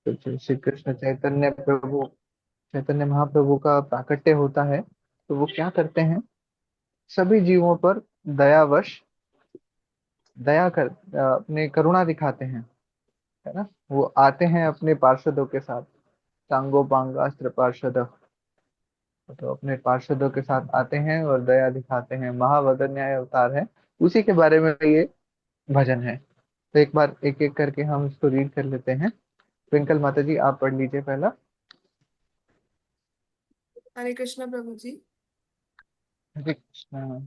तो श्री कृष्ण चैतन्य महाप्रभु का प्राकट्य होता है, तो वो क्या करते हैं, सभी जीवों पर दयावश अपने करुणा दिखाते हैं, है ना। वो आते हैं अपने पार्षदों के साथ, सांगो पांगास्त्र पार्षद, तो अपने पार्षदों के साथ आते हैं और दया दिखाते हैं, महावदर न्याय अवतार है। उसी के बारे में ये भजन है। तो एक बार एक एक करके हम इसको रीड कर लेते हैं। ट्विंकल माता जी आप पढ़ लीजिए पहला। हरे कृष्ण प्रभु जी। हरे कृष्णा।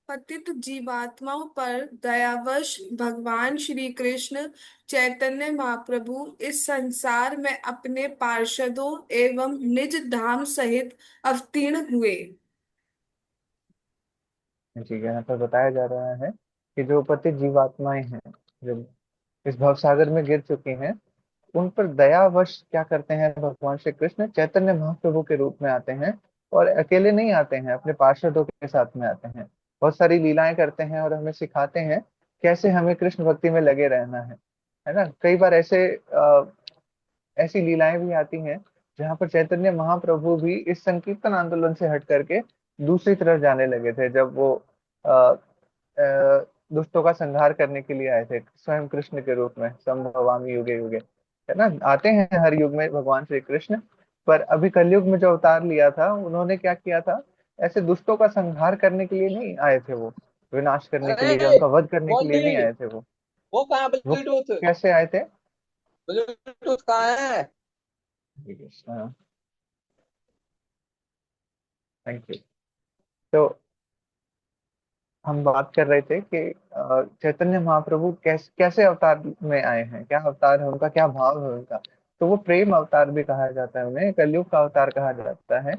पतित जीवात्माओं पर दयावश भगवान श्री कृष्ण चैतन्य महाप्रभु इस संसार में अपने पार्षदों एवं निज धाम सहित अवतीर्ण हुए। जी, यहाँ पर बताया जा रहा है कि जो पतित जीवात्माएं हैं, जो इस भवसागर में गिर चुकी हैं, उन पर दयावश क्या करते हैं, भगवान श्री कृष्ण चैतन्य महाप्रभु के रूप में आते हैं। और अकेले नहीं आते हैं, अपने पार्षदों के साथ में आते हैं, बहुत सारी लीलाएं करते हैं और हमें सिखाते हैं कैसे हमें कृष्ण भक्ति में लगे रहना है ना। कई बार ऐसी लीलाएं भी आती हैं जहाँ पर चैतन्य महाप्रभु भी इस संकीर्तन आंदोलन से हट करके दूसरी तरफ जाने लगे थे, जब वो अ, दुष्टों का संहार करने के लिए आए थे स्वयं कृष्ण के रूप में, संभवामि युगे युगे, है ना। आते हैं हर युग में भगवान श्री कृष्ण, पर अभी कलयुग में जो अवतार लिया था उन्होंने क्या किया था, ऐसे दुष्टों का संहार करने के लिए नहीं आए थे वो, विनाश करने के लिए या अरे उनका वध करने के लिए नहीं मोदी, आए थे वो। वो कहाँ वो ब्लूटूथ? कैसे आए थे? ब्लूटूथ कहाँ है? Thank you. तो हम बात कर रहे थे कि चैतन्य महाप्रभु कैसे कैसे अवतार में आए हैं, क्या अवतार है उनका, क्या भाव है उनका। तो वो प्रेम अवतार भी कहा जाता है उन्हें, कलयुग का अवतार कहा जाता है।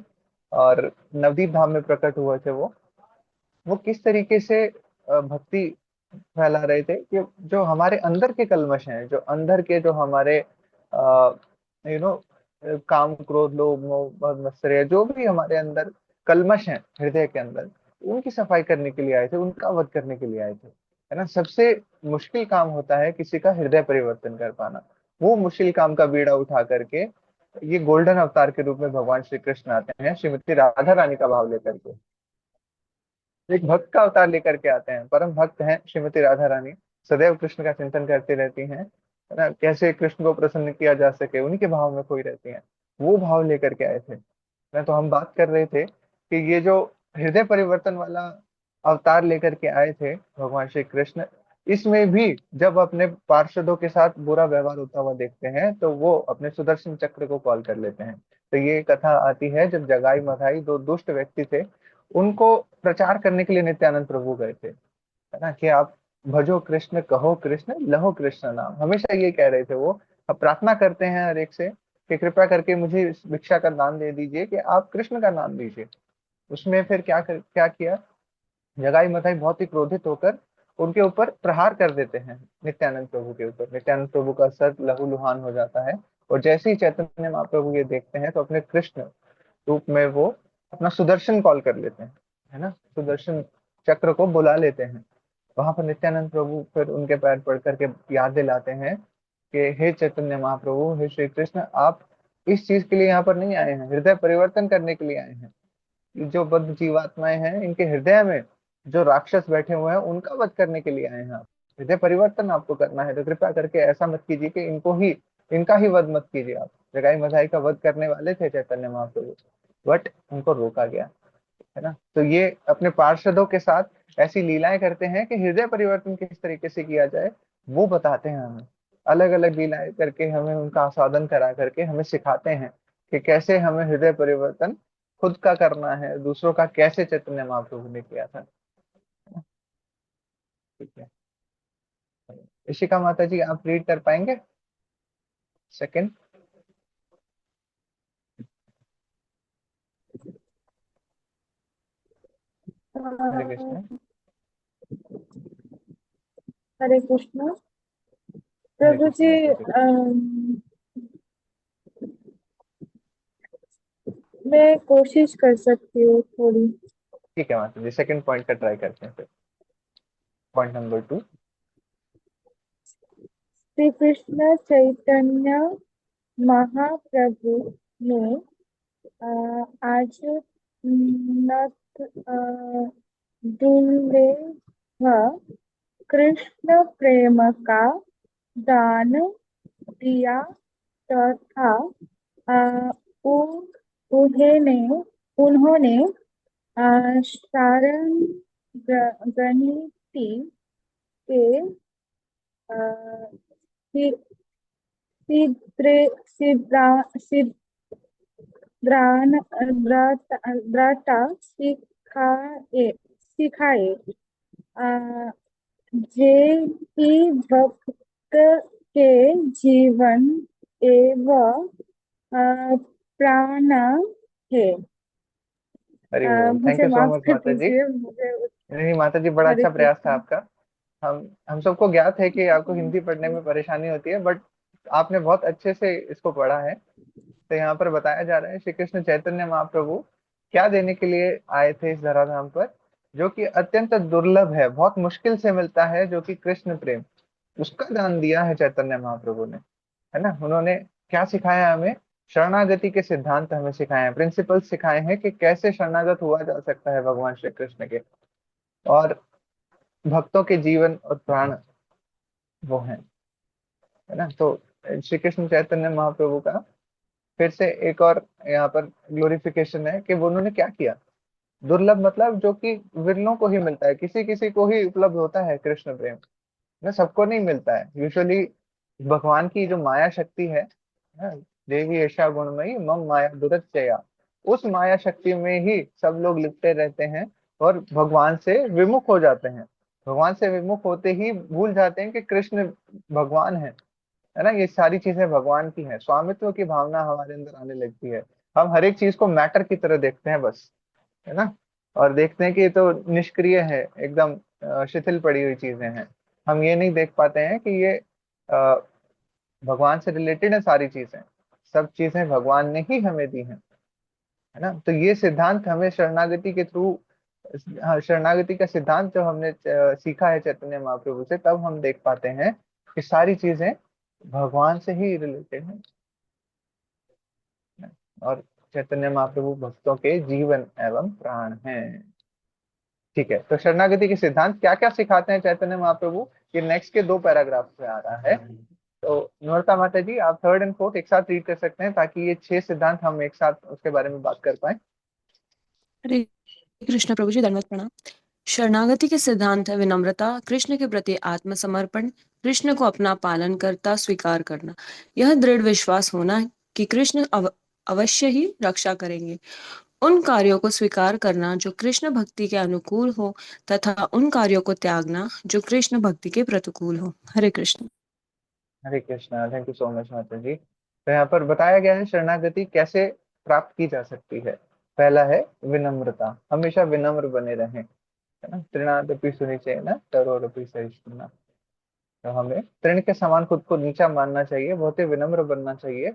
और नवदीप धाम में प्रकट हुए थे वो किस तरीके से भक्ति फैला रहे थे कि जो हमारे अंदर के कल्मश हैं, जो अंदर के जो हमारे यू नो काम क्रोध लोभ मोह मद मत्सर्य, जो भी हमारे अंदर कल्मश हैं हृदय के अंदर, उनकी सफाई करने के लिए आए थे, उनका वध करने के लिए आए थे, है ना। सबसे मुश्किल काम होता है किसी का हृदय परिवर्तन कर पाना। वो मुश्किल काम का बीड़ा उठा करके ये गोल्डन अवतार के रूप में भगवान श्री कृष्ण आते हैं, श्रीमती राधा रानी का भाव लेकर के, एक भक्त का अवतार लेकर के आते हैं। परम भक्त हैं श्रीमती राधा रानी, सदैव कृष्ण का चिंतन करती रहती हैं, है ना। कैसे कृष्ण को प्रसन्न किया जा सके, उन्हीं के भाव में खोई रहती हैं। वो भाव लेकर के आए थे ना। तो हम बात कर रहे थे कि ये जो हृदय परिवर्तन वाला अवतार लेकर के आए थे भगवान श्री कृष्ण, इसमें भी जब अपने पार्षदों के साथ बुरा व्यवहार होता हुआ देखते हैं तो वो अपने सुदर्शन चक्र को कॉल कर लेते हैं। तो ये कथा आती है जब जगाई मधाई दो दुष्ट व्यक्ति थे, उनको प्रचार करने के लिए नित्यानंद प्रभु गए थे, है ना, कि आप भजो कृष्ण कहो कृष्ण लहो कृष्ण नाम, हमेशा ये कह रहे थे वो। अब प्रार्थना करते हैं हर एक से कि कृपया करके मुझे इस भिक्षा का दान दे दीजिए कि आप कृष्ण का नाम लीजिए। उसमें फिर क्या किया, जगाई मताई बहुत ही क्रोधित होकर उनके ऊपर प्रहार कर देते हैं, नित्यानंद प्रभु के ऊपर। नित्यानंद प्रभु का सर लहूलुहान हो जाता है। और जैसे ही चैतन्य महाप्रभु ये देखते हैं तो अपने कृष्ण रूप में वो अपना सुदर्शन कॉल कर लेते हैं, है ना, सुदर्शन चक्र को बुला लेते हैं। वहां पर नित्यानंद प्रभु फिर उनके पैर पड़ करके याद दिलाते हैं कि हे चैतन्य महाप्रभु, हे श्री कृष्ण, आप इस चीज के लिए यहाँ पर नहीं आए हैं, हृदय परिवर्तन करने के लिए आए हैं। जो बद्ध जीवात्माएं हैं इनके हृदय में जो राक्षस बैठे हुए हैं उनका वध करने के लिए आए हैं आप। हृदय परिवर्तन आपको करना है तो कृपया करके ऐसा मत कीजिए कि इनका ही वध मत कीजिए आप। जगाई मधाई का वध करने वाले थे चैतन्य महाप्रभु, बट उनको रोका गया, है ना। तो ये अपने पार्षदों के साथ ऐसी लीलाएं करते हैं कि हृदय परिवर्तन किस तरीके से किया जाए वो बताते हैं हमें। अलग अलग लीलाएं करके हमें उनका आस्वादन करा करके हमें सिखाते हैं कि कैसे हमें हृदय परिवर्तन खुद का करना है, दूसरों का कैसे चैतन्य महाप्रभु ने किया था। ठीक है, ऋषिका माता जी आप रीड कर पाएंगे सेकंड? हरे कृष्ण। हरे कृष्णा हरे प्रभु कृष्ण जी। माता जी। मैं कोशिश कर सकती हूँ थोड़ी। ठीक है माता जी, सेकंड पॉइंट का ट्राई करते हैं फिर। Point number 2। श्री कृष्ण चैतन्य महाप्रभु ने आज नत दुर्लभ कृष्ण प्रेम का दान दिया तथा अ, उ- उन्हें उन्होंने सारंग गणिती के अ, सि- सिद्धांत सिखाए अ, जे कि भक्त के जीवन एवं प्राण है। हरि बोल। थैंक मुझे यू सो माफ मच कर माता जी। दीजिए मुझे। नहीं माता जी, बड़ा हरे अच्छा प्रयास था कृष्ण। आपका। हम सबको ज्ञात है कि आपको हिंदी पढ़ने में परेशानी होती है, बट आपने बहुत अच्छे से इसको पढ़ा है। तो यहाँ पर बताया जा रहा है श्री कृष्ण चैतन्य महाप्रभु क्या देने के लिए आए थे इस धराधाम पर, जो कि अत्यंत दुर्लभ है, बहुत मुश्किल से मिलता है, जो कि कृष्ण प्रेम, उसका दान दिया है चैतन्य महाप्रभु ने। है ना? उन्होंने क्या सिखाया हमें? शरणागति के सिद्धांत हमें सिखाए हैं, प्रिंसिपल्स सिखाए हैं कि कैसे शरणागत हुआ जा सकता है भगवान श्री कृष्ण के। और भक्तों के जीवन और प्राण वो हैं। है ना? तो श्री कृष्ण चैतन्य महाप्रभु का फिर से एक और यहाँ पर ग्लोरिफिकेशन है कि वो उन्होंने क्या किया। दुर्लभ मतलब जो कि विरलों को ही मिलता है, किसी किसी को ही उपलब्ध होता है कृष्ण प्रेम ना, सबको नहीं मिलता है यूजुअली। भगवान की जो माया शक्ति है ना, देवी ऐशा गुणमयी मम माया दुरत्यया, उस माया शक्ति में ही सब लोग लिपटे रहते हैं और भगवान से विमुख हो जाते हैं। भगवान से विमुख होते ही भूल जाते हैं कि कृष्ण भगवान है ना। ये सारी चीजें भगवान की हैं, स्वामित्व की भावना हमारे अंदर आने लगती है। हम हर एक चीज को मैटर की तरह देखते हैं बस। है ना? और देखते हैं कि ये तो निष्क्रिय है, एकदम शिथिल पड़ी हुई चीजें हैं। हम ये नहीं देख पाते हैं कि ये अ, भगवान से रिलेटेड है सारी चीजें। सब चीजें भगवान ने ही हमें दी हैं। है ना? तो ये सिद्धांत हमें शरणागति के थ्रू, हाँ, शरणागति का सिद्धांत जब हमने सीखा है चैतन्य महाप्रभु से, तब हम देख पाते हैं कि सारी चीजें भगवान से ही रिलेटेड हैं। और चैतन्य महाप्रभु भक्तों के जीवन एवं प्राण हैं। ठीक है, तो शरणागति के सिद्धांत क्या क्या सिखाते हैं चैतन्य महाप्रभु, ये नेक्स्ट के 2 पैराग्राफ में आ रहा है। तो नम्रता माता जी, आप थर्ड एंड फोर्थ एक साथ रीड कर सकते हैं, ताकि ये 6 सिद्धांत हम एक साथ उसके बारे में बात कर पाए। हरे कृष्ण प्रभु जी, धन्यवाद प्रणाम। शरणागति के सिद्धांत है विनम्रता, कृष्ण के प्रति आत्मसमर्पण, कृष्ण को अपना पालन करता स्वीकार करना, यह दृढ़ विश्वास होना कि कृष्ण अवश्य ही रक्षा करेंगे, उन कार्यों को स्वीकार करना जो कृष्ण भक्ति के अनुकूल हो तथा उन कार्यों को त्यागना जो कृष्ण भक्ति के प्रतिकूल हो। Hare Krishna. Hare Krishna, thank you so much माता जी। तो यहाँ पर बताया गया है शरणागति कैसे प्राप्त की जा सकती है। पहला है विनम्रता, हमेशा विनम्र बने रहें। है ना? तृणादपि सुनिचेन ना तरोरपि सहिष्णुना। तो हमें तृण के समान खुद को नीचा मानना चाहिए, बहुत ही विनम्र बनना चाहिए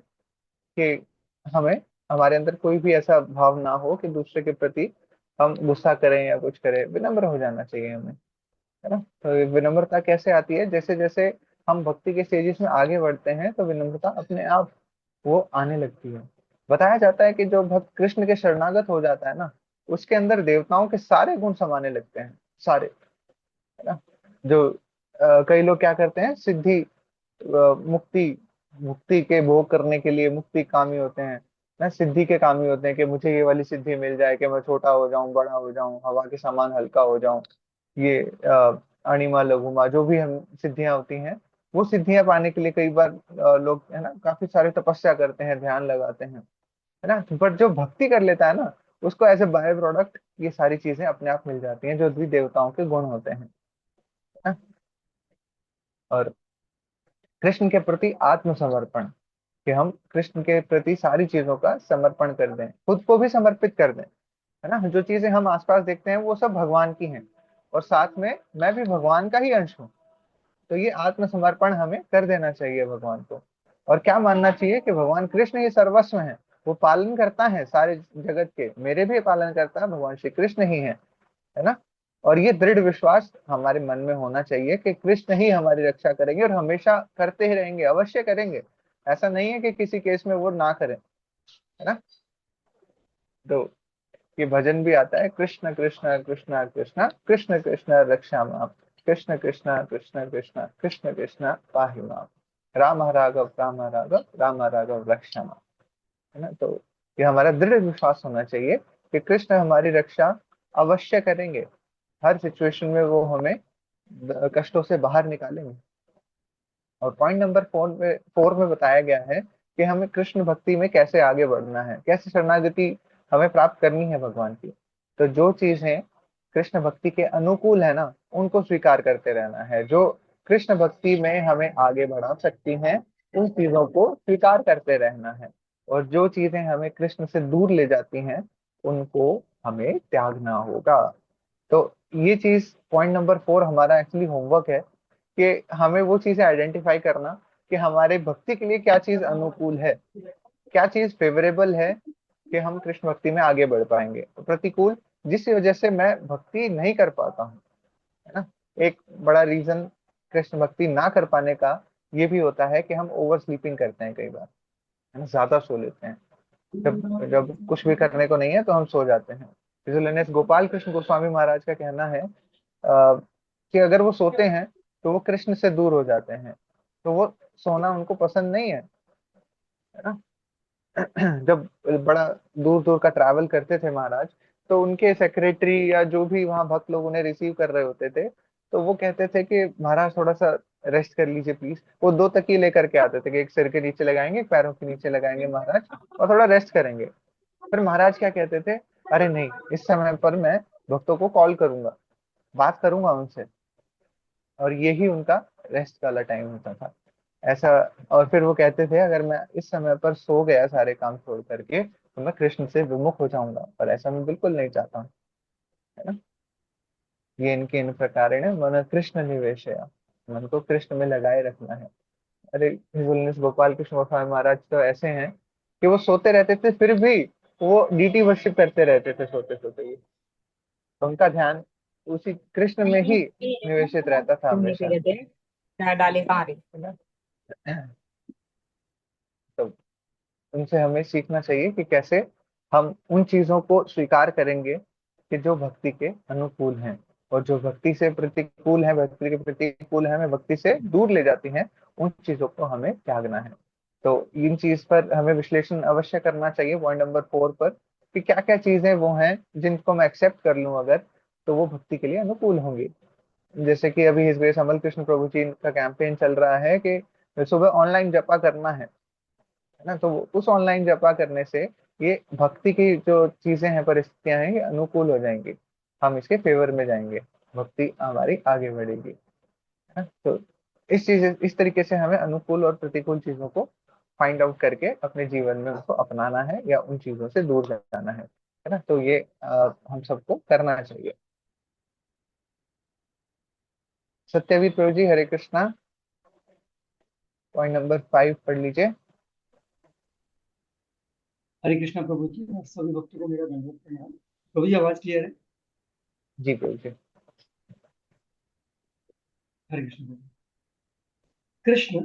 कि हमें, हमारे अंदर कोई भी ऐसा भाव ना हो कि दूसरे के प्रति हम गुस्सा करें या कुछ करें। विनम्र हो जाना चाहिए हमें। है ना? तो ये विनम्रता कैसे आती है? जैसे जैसे हम भक्ति के स्टेजेस में आगे बढ़ते हैं तो विनम्रता अपने आप वो आने लगती है। बताया जाता है कि जो भक्त कृष्ण के शरणागत हो जाता है ना, उसके अंदर देवताओं के सारे गुण समाने लगते हैं, सारे। है ना? जो कई लोग क्या करते हैं, सिद्धि मुक्ति मुक्ति के भोग करने के लिए मुक्ति कामी होते हैं ना, सिद्धि के कामी होते हैं कि मुझे ये वाली सिद्धि मिल जाए कि मैं छोटा हो जाऊं, बड़ा हो जाऊं, हवा के समान हल्का हो जाऊं। ये अणिमा लघुमा जो भी हम सिद्धियां होती हैं, वो सिद्धियां पाने के लिए कई बार लोग, है ना, काफी सारे तपस्या करते हैं, ध्यान लगाते हैं। है ना? पर जो भक्ति कर लेता है ना, उसको एज ए बाय प्रोडक्ट ये सारी चीजें अपने आप मिल जाती हैं, जो भी देवताओं के गुण होते हैं। है ना? और कृष्ण के प्रति आत्मसमर्पण, कि हम कृष्ण के प्रति सारी चीजों का समर्पण कर दें, खुद को भी समर्पित कर दें। है ना? जो चीजें हम आसपास देखते हैं वो सब भगवान की हैं, और साथ में मैं भी भगवान का ही अंश हूँ। तो ये आत्मसमर्पण हमें कर देना चाहिए भगवान को। और क्या मानना चाहिए कि भगवान कृष्ण ये सर्वस्व है, वो पालन करता है सारे जगत के, मेरे भी पालन करता है भगवान श्री कृष्ण ही है ना? और ये दृढ़ विश्वास हमारे मन में होना चाहिए कि कृष्ण ही हमारी रक्षा करेंगे और हमेशा करते ही रहेंगे, अवश्य करेंगे। ऐसा नहीं है कि किसी केस में वो ना करें, है ना। तो ये भजन भी आता है, कृष्ण कृष्ण कृष्ण कृष्ण कृष्ण कृष्ण रक्षा माम, कृष्ण कृष्ण कृष्ण कृष्ण कृष्ण कृष्ण पाहि माम, राम राघव राम राघव रक्षा माम, है ना। तो ये हमारा दृढ़ विश्वास होना चाहिए कि कृष्ण हमारी रक्षा अवश्य करेंगे, हर सिचुएशन में वो हमें कष्टों से बाहर निकालेंगे। और पॉइंट नंबर 4 में बताया गया है कि हमें कृष्ण भक्ति में कैसे आगे बढ़ना है, कैसे शरणागति हमें प्राप्त करनी है भगवान की। तो जो चीजें कृष्ण भक्ति के अनुकूल है ना, उनको स्वीकार करते रहना है। जो कृष्ण भक्ति में हमें आगे बढ़ा सकती हैं, उन चीजों को स्वीकार करते रहना है। और जो चीजें हमें कृष्ण से दूर ले जाती हैं, उनको हमें त्यागना होगा। तो ये चीज पॉइंट नंबर 4 हमारा एक्चुअली होमवर्क है कि हमें वो चीजें आइडेंटिफाई करना कि हमारे भक्ति के लिए क्या चीज अनुकूल है, क्या चीज फेवरेबल है कि हम कृष्ण भक्ति में आगे बढ़ पाएंगे। प्रतिकूल जिस वजह से मैं भक्ति नहीं कर पाता हूँ, है ना। एक बड़ा रीजन कृष्ण भक्ति ना कर पाने का ये भी होता है कि हम ओवर स्लीपिंग करते हैं कई बार, है ना, ज्यादा सो लेते हैं। जब जब कुछ भी करने को नहीं है तो हम सो जाते हैं। इसलिए गोपाल कृष्ण गोस्वामी महाराज का कहना है कि अगर वो सोते हैं तो वो कृष्ण से दूर हो जाते हैं, तो वो सोना उनको पसंद नहीं है ना। जब बड़ा दूर दूर का ट्रैवल करते थे महाराज, तो उनके सेक्रेटरी या जो भी वहां भक्त लोग उन्हें रिसीव कर रहे होते थे, तो वो कहते थे कि महाराज थोड़ा सा रेस्ट कर लीजिए प्लीज। वो 2 तकिए लेकर के आते थे कि एक सिर के नीचे लगाएंगे, एक पैरों के नीचे लगाएंगे महाराज, और थोड़ा रेस्ट करेंगे। फिर महाराज क्या कहते थे, अरे नहीं, इस समय पर मैं भक्तों को कॉल करूंगा, बात करूंगा उनसे। और यही उनका रेस्ट वाला टाइम होता था, ऐसा। और फिर वो कहते थे अगर मैं इस समय पर सो गया सारे काम छोड़ करके, तो मैं कृष्ण से विमुख हो जाऊंगा, पर ऐसा मैं बिल्कुल नहीं चाहता हूँ, है ना। ये इनके इन प्रकार मन कृष्ण निवेशया, मन को कृष्ण में लगाए रखना है। अरे गोपाल कृष्ण गोस्वामी महाराज तो ऐसे हैं कि वो सोते रहते थे, फिर भी वो डीटी वर्शिप करते रहते थे सोते सोते ही। तो उनका ध्यान उसी कृष्ण में ही निवेशित रहता था हमेशा, है ना। तो उनसे हमें सीखना चाहिए कि कैसे हम उन चीजों को स्वीकार करेंगे कि जो भक्ति के अनुकूल हैं, और जो भक्ति से प्रतिकूल है, भक्ति के प्रतिकूल है, हमें भक्ति से दूर ले जाती हैं, उन चीजों को हमें त्यागना है। तो इन चीज पर हमें विश्लेषण अवश्य करना चाहिए पॉइंट नंबर 4 पर, कि क्या क्या चीजें वो हैं जिनको मैं एक्सेप्ट कर लूं अगर, तो वो भक्ति के लिए अनुकूल होंगी। जैसे कि अभी इस बेस अमल कृष्ण प्रभु जी का कैंपेन चल रहा है कि सुबह ऑनलाइन जपा करना है ना। तो उस ऑनलाइन जपा करने से ये भक्ति की जो चीजें हैं, परिस्थितियां हैं, ये अनुकूल हो जाएंगी, हम इसके फेवर में जाएंगे, भक्ति हमारी आगे बढ़ेगी, है ना। तो इस तरीके से हमें अनुकूल और प्रतिकूल चीजों को फाइंड आउट करके अपने जीवन में उनको अपनाना है या उन चीजों से दूर जाना है ना। तो ये हम सबको करना चाहिए। सत्यवीर प्रभु जी, हरे कृष्णा। पॉइंट नंबर 5 पढ़ लीजिए। हरे कृष्णा प्रभु जी, आप सभी भक्तों को मेरा धन्यवाद प्रणाम। प्रभु जी, आवाज क्लियर है? जी प्रभु जी। हरे कृष्ण प्रभु। कृष्ण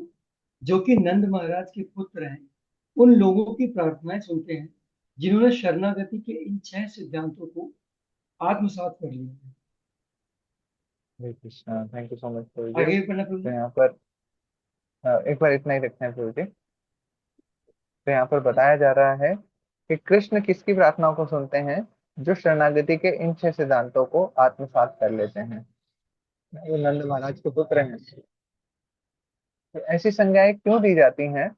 जो कि नंद महाराज के पुत्र हैं, उन लोगों की प्रार्थनाएं सुनते हैं जिन्होंने शरणागति के इन 6 सिद्धांतों को आत्मसात कर लिया है। Hare Krishna, thank you so much प्रभु जी। आगे पढ़ना प्रभु तो जी। यहाँ पर एक बार इतना ही रखते हैं प्रभु जी। तो यहाँ पर बताया जा रहा है कि कृष्ण किसकी प्रार्थनाओं को सुनते हैं, जो शरणागति के इन 6 सिद्धांतों को आत्मसात कर लेते हैं, वो नंद महाराज के पुत्र हैं। तो ऐसी संज्ञाएं क्यों दी जाती हैं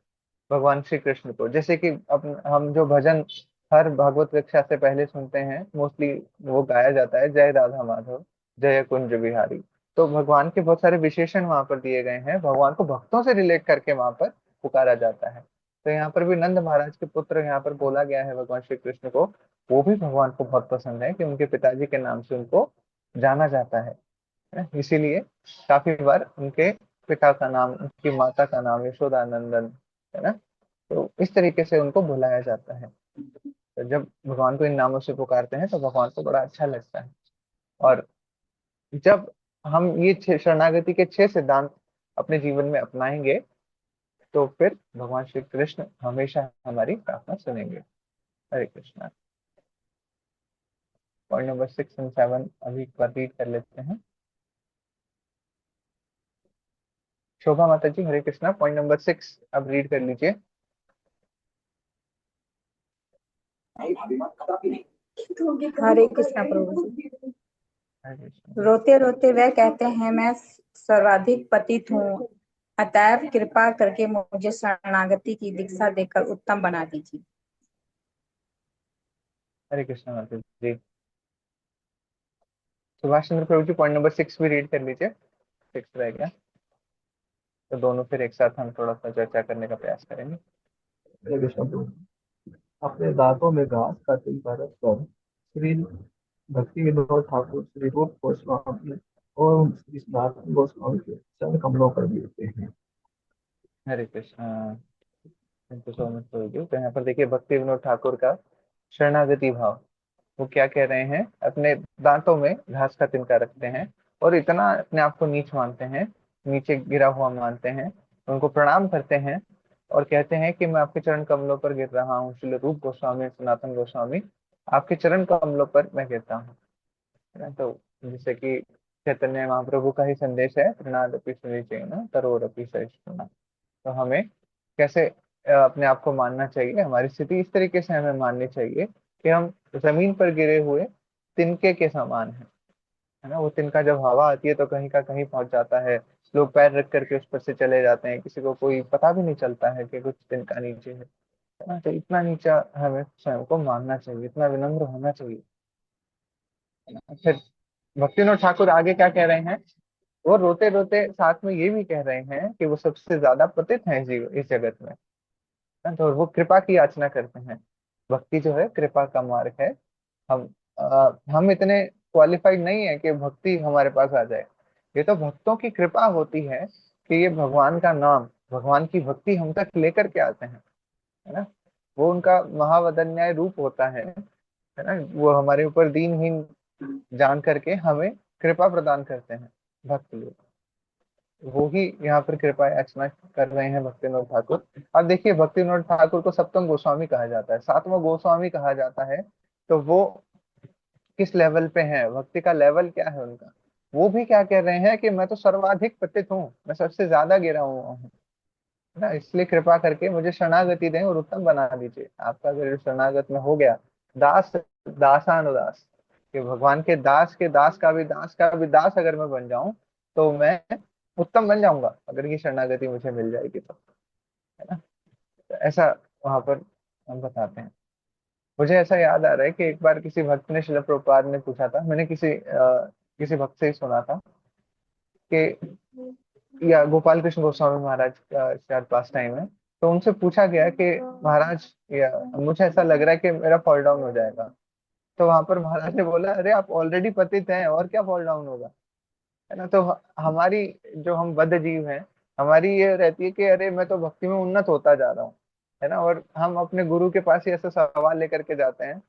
भगवान श्री कृष्ण को? जैसे कि हम जो भजन हर भागवत कक्षा से पहले सुनते हैं, मोस्टली वो गाया जाता है, जय राधा माधव जय कुंज बिहारी। तो भगवान के बहुत सारे विशेषण वहां पर दिए गए हैं, भगवान को भक्तों से रिलेट करके वहां पर पुकारा जाता है। तो यहाँ पर भी नंद महाराज के पुत्र यहाँ पर बोला गया है भगवान श्री कृष्ण को, वो भी भगवान को बहुत पसंद है कि उनके पिताजी के नाम से उनको जाना जाता है। इसीलिए काफी बार उनके पिता का नाम, उनकी माता का नाम यशोदा नंदन, है ना। तो इस तरीके से उनको बुलाया जाता है। तो जब भगवान को इन नामों से पुकारते हैं तो भगवान को बड़ा अच्छा लगता है। और जब हम ये शरणागति के 6 सिद्धांत अपने जीवन में अपनाएंगे, तो फिर भगवान श्री कृष्ण हमेशा हमारी प्रार्थना सुनेंगे। हरे कृष्णा। पॉइंट नंबर 6 और 7 अभी एक बार रीड कर लेते हैं। शोभा माता जी, हरे कृष्णा। पॉइंट नंबर 6 अब रीड कर लीजिए। हरे कृष्णा प्रभु जी। हरे कृष्णा। रोते रोते वह कहते हैं, मैं सर्वाधिक पतित हूँ, अतएव कृपा करके मुझे शरणागति की दीक्षा देकर उत्तम बना दीजिए। हरे कृष्णा माता जी। सुभाष चंद्र प्रभु जी, पॉइंट नंबर 6 भी रीड कर लीजिए। 6 रह गया, तो दोनों फिर एक साथ हम थोड़ा सा चर्चा करने का प्रयास करेंगे। हरे कृष्ण प्रभु। अपने दांतों में घास का तिल भरत कर श्री भक्ति विनोद ठाकुर, श्री रूप गोस्वामी और श्री सनातन गोस्वामी के चरण कमलों पर गिरते हैं। Hare Krishna. Thank you so much प्रभु जी। तो यहाँ पर देखिए भक्ति विनोद ठाकुर का शरणागति भाव, वो क्या कह रहे हैं, अपने दांतों में घास का तिनका रखते हैं और इतना अपने आप को नीच मानते हैं, नीचे गिरा हुआ मानते हैं, उनको प्रणाम करते हैं और कहते हैं कि मैं आपके चरण कमलों पर गिर रहा हूँ, श्री रूप गोस्वामी सनातन गोस्वामी, आपके चरण कमलों पर मैं गिरता हूँ। है ना? तो जैसे कि चैतन्य महाप्रभु का ही संदेश है, प्रणादपि सुनिचैन तरोरपि सहिष्णुना। तो हमें कैसे अपने आप को मानना चाहिए, हमारी स्थिति इस तरीके से हमें माननी चाहिए कि हम जमीन पर गिरे हुए तिनके के समान है ना। वो तिनका जब हवा आती है तो कहीं का कहीं पहुंच जाता है, लोग पैर रख करके उस पर से चले जाते हैं, किसी को कोई पता भी नहीं चलता है कि कुछ तिनका नीचे है ना। तो इतना नीचा हमें स्वयं को मानना चाहिए, इतना विनम्र होना चाहिए, है ना। फिर भक्तिनाथ ठाकुर आगे क्या कह रहे हैं, वो रोते रोते साथ में ये भी कह रहे हैं कि वो सबसे ज्यादा पतित है इस जगत में। तो वो कृपा की याचना करते हैं। भक्ति जो है कृपा का मार्ग है। हम हम इतने क्वालिफाइड नहीं है कि भक्ति हमारे पास आ जाए, ये तो भक्तों की कृपा होती है कि ये भगवान का नाम, भगवान की भक्ति हम तक लेकर के आते हैं, है ना। वो उनका महावदन्याय रूप होता है ना। वो हमारे ऊपर दीनहीन जान करके हमें कृपा प्रदान करते हैं भक्त लोग। वो ही यहाँ पर कृपा याचना कर रहे हैं भक्ति विनोद ठाकुर। अब देखिए भक्ति विनोद ठाकुर को सप्तम गोस्वामी कहा जाता है, सातवां गोस्वामी कहा जाता है। तो वो किस लेवल पे है, भक्ति का लेवल क्या है उनका। वो भी क्या कह रहे हैं कि मैं तो सर्वाधिक पतित हूँ, मैं सबसे ज्यादा गिरा हुआ हूँ, है ना। इसलिए कृपा करके मुझे शरणागति दें और उत्तम बना दीजिए। आपका अगर शरणागत में हो गया, दास दासानुदास, कि भगवान के दास के दास का भी दास का भी दास अगर मैं बन जाऊं तो मैं उत्तम बन जाऊंगा, अगर ये शरणागति मुझे मिल जाएगी तो, है ना। तो ऐसा वहां पर हम बताते हैं। मुझे ऐसा याद आ रहा है कि एक बार किसी भक्त ने, शिल प्रभुपाद ने पूछा था, मैंने किसी भक्त से ही सुना था कि, या गोपाल कृष्ण गोस्वामी महाराज का शायद पास टाइम है, तो उनसे पूछा गया कि महाराज, या मुझे ऐसा लग रहा है कि मेरा फॉल डाउन हो जाएगा। तो वहां पर महाराज ने बोला, अरे आप ऑलरेडी पतित हैं, और क्या फॉल डाउन होगा, है ना। तो हमारी, जो हम बद्ध जीव हैं, हमारी ये रहती है कि अरे मैं तो भक्ति में उन्नत होता जा रहा हूँ, है ना। और हम अपने गुरु के पास ही ऐसा सवाल लेकर के जाते हैं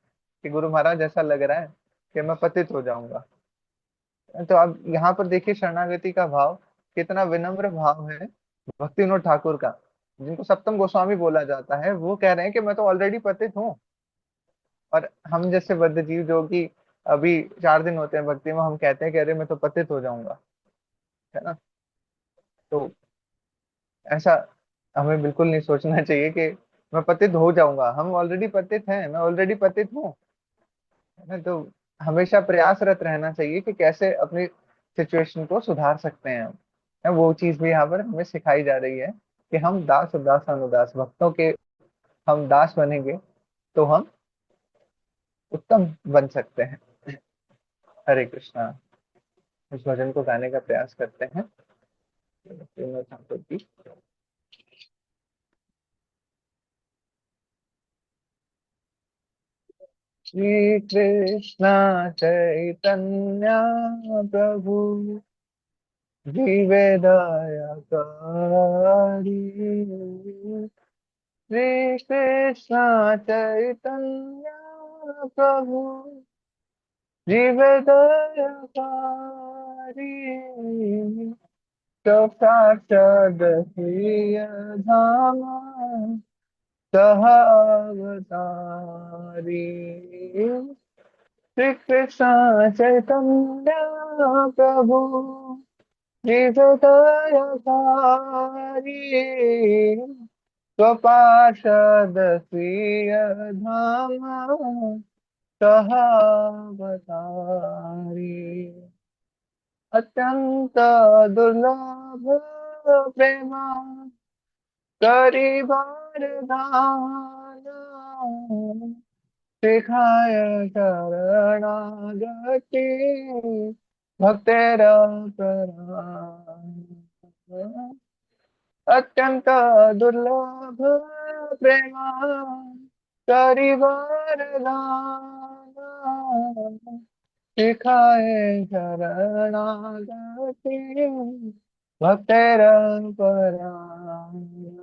कि गुरु महाराज ऐसा लग रहा है कि मैं पतित हो जाऊंगा। तो अब यहाँ पर देखिए शरणागति का भाव, कितना विनम्र भाव है भक्ति विनोद ठाकुर का, जिनको सप्तम गोस्वामी बोला जाता है। वो कह रहे हैं कि मैं तो ऑलरेडी पतित हूँ, और हम जैसे बद्ध जीव जो कि अभी 4 दिन होते हैं भक्ति में, हम कहते हैं कि अरे मैं तो पतित हो जाऊंगा, है ना। तो ऐसा हमें बिल्कुल नहीं सोचना चाहिए कि मैं पतित हो जाऊंगा। हम ऑलरेडी पतित हैं, मैं ऑलरेडी पतित हूँ, है ना। तो हमेशा प्रयासरत रहना चाहिए कि कैसे अपनी सिचुएशन को सुधार सकते हैं हम, है। वो चीज भी यहाँ पर हमें सिखाई जा रही है कि हम दास उदास अनुदास भक्तों के हम दास बनेंगे तो हम उत्तम बन सकते हैं। हरे कृष्णा। इस भजन को गाने का प्रयास करते हैं। ठाकुर जी। श्री कृष्ण चैतन्य प्रभु जीवे दयाकारी, श्री कृष्ण चैतन्य प्रभु जीवे दयाकारी, साक्षाद प्रिय धाम सह अवतारी। श्री कृष्ण चैतन्य प्रभु निजतयकारी स्वपार्षद स्वीय धाम सहावतारी। अत्यंत दुर्लभ प्रेमा करिबार दाना सिखाय शरणागति भक्तेर प्रणाम। अत्यंत दुर्लभ प्रेमा करिबार दाना सिखाए शरणागति भक्तेर परायण।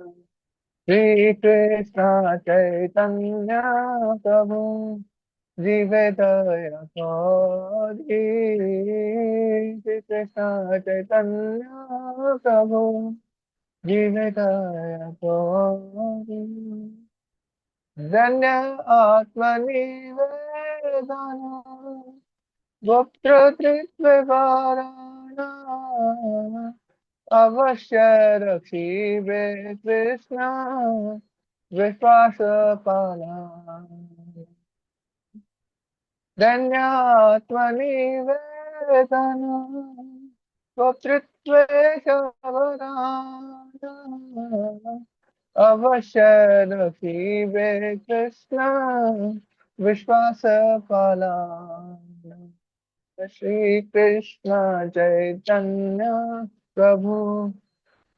श्री कृष्ण चैतन्य प्रभु जीवेदया गौरी। श्री कृष्ण चैतन्य प्रभु जीवेदया गौरी। धन्य आत्मनिवेदन वक्तृत्ववाराणा अवश्य रक्षिबे कृष्ण विश्वास पाला। धन्यात्मनिवेदन वक्तृत्ववाराणा अवश्य रक्षिबे कृष्ण विश्वास पाला। श्री कृष्ण चैतन्य प्रभु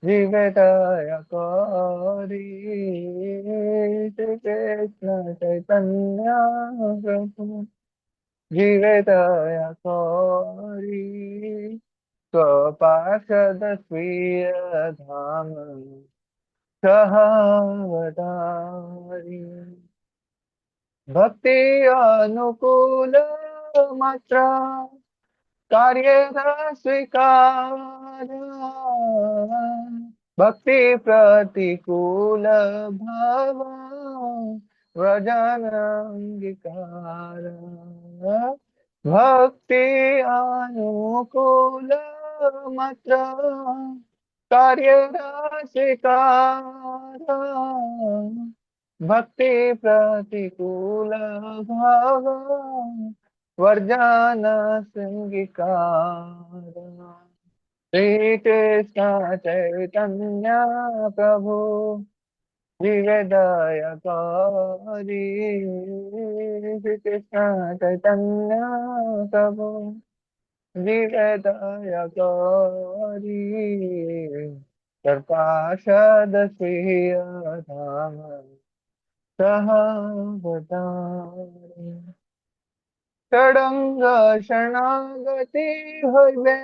जीवेदया गौरी। श्री कृष्ण चैतन्य प्रभु जीवेदया गौरी स्वपार्षद स्वीय धाम सहावतारी। भक्ति अनुकूल मात्रा कार्य स्वीकार भक्ति प्रतिकूल भाव व्रजन अंगीकार। भक्ति अनुकूल मात्र कार्य स्वीकार भक्ति प्रतिकूल भाव वर्जन संगीकार। श्री कृष्ण चैतन्य प्रभु जीवेदया गौरी। श्री कृष्ण चैतन्य प्रभु जीवेदया गौरी सर्पाशद स्वीय धाम सहावतारी। षडंग शरणागति हइबे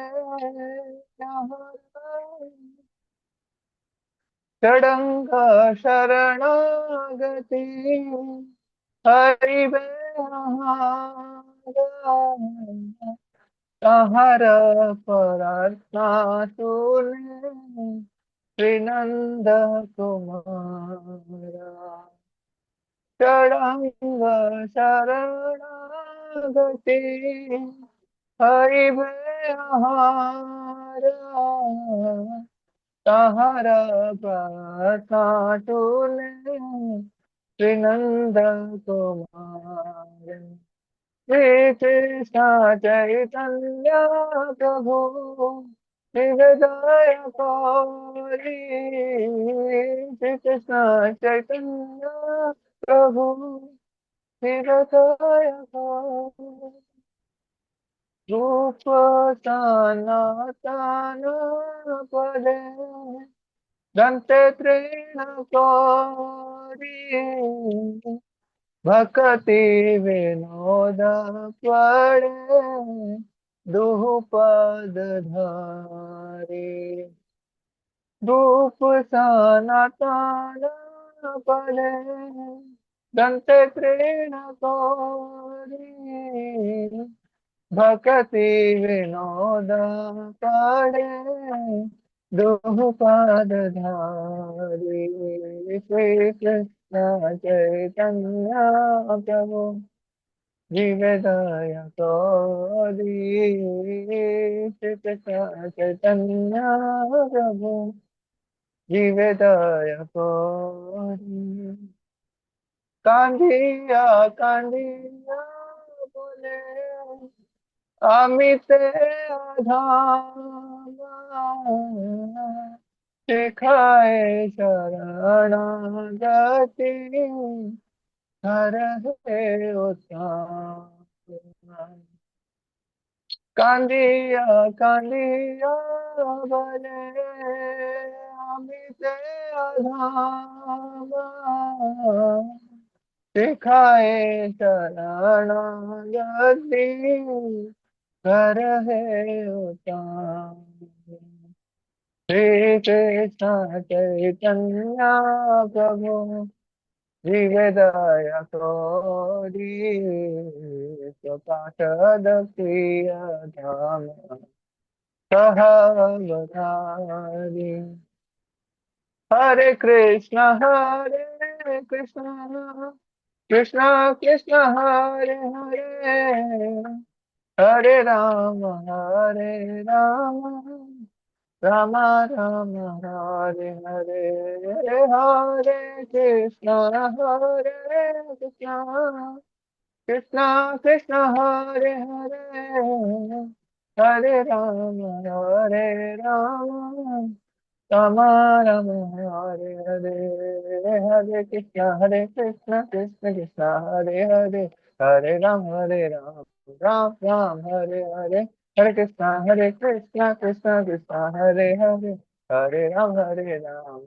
षडंग शरणागति हइबे तहर प्रार्थना सुने श्रीनंद कुमारा। षडंग शरणागति हरिभे तहर प्रार्थना सुने श्रीनंद कुमार। श्री कृष्ण चैतन्य प्रभु निवेदया गौरी। श्री कृष्ण चैतन्य प्रभु निवेदया गौरी। रूप सनातन पदे दन्ते तृणकोरि भक्ति विनोद पड़े दुपद धारी। रूप सनातन पदे दन्ते तृणकोरि भक्ति विनोद पड़े दोह पाद धारी श्री कृष्ण चैतन्य प्रभु जीवदया गौरी श्री कृष्ण चैतन्य प्रभु जीवदया गौरी। कांधिया कांधिया बोले अमित अधाम सिखाए शरणागति हर है उत्तम। कांदिया कांदिया भले अमित अधाम सिखाए शरणागति कर है उत्तम। श्री कृष्ण चैतन्य प्रभु जीवदया गौरी स्वपाठद प्रिय धाम सहवतारी। हरे कृष्ण कृष्ण कृष्ण हरे हरे हरे राम राम राम हरे हरे। हरे कृष्ण कृष्ण कृष्ण हरे हरे हरे राम राम राम हरे हरे। हरे कृष्ण कृष्ण कृष्ण हरे हरे हरे राम राम हरे हरे। हरे कृष्ण कृष्ण हरे हरे हरे राम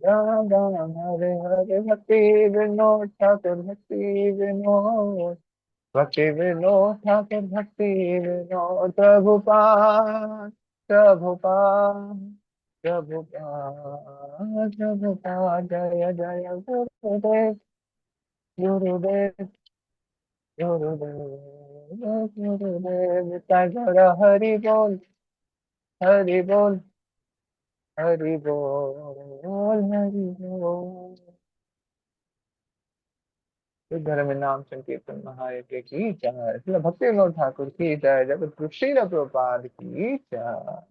राम हरे हरे। भक्ति विनोद ठाकुर भक्ति विनोद भक्ति विनोद ठाकुर भक्ति विनोद। प्रभुपाद प्रभुपाद प्रभुपाद जय जय गुरुदेव गुरुदेव गुरुदेव गुरुदेव। जय हरि बोल हरि बोल हरि बोल हरि बोल। तो धर्म नाम संकीर्तन महायज्ञ की जय। भक्ति विनोद ठाकुर की जय। जगत गुरु श्रील प्रभुपाद की जय।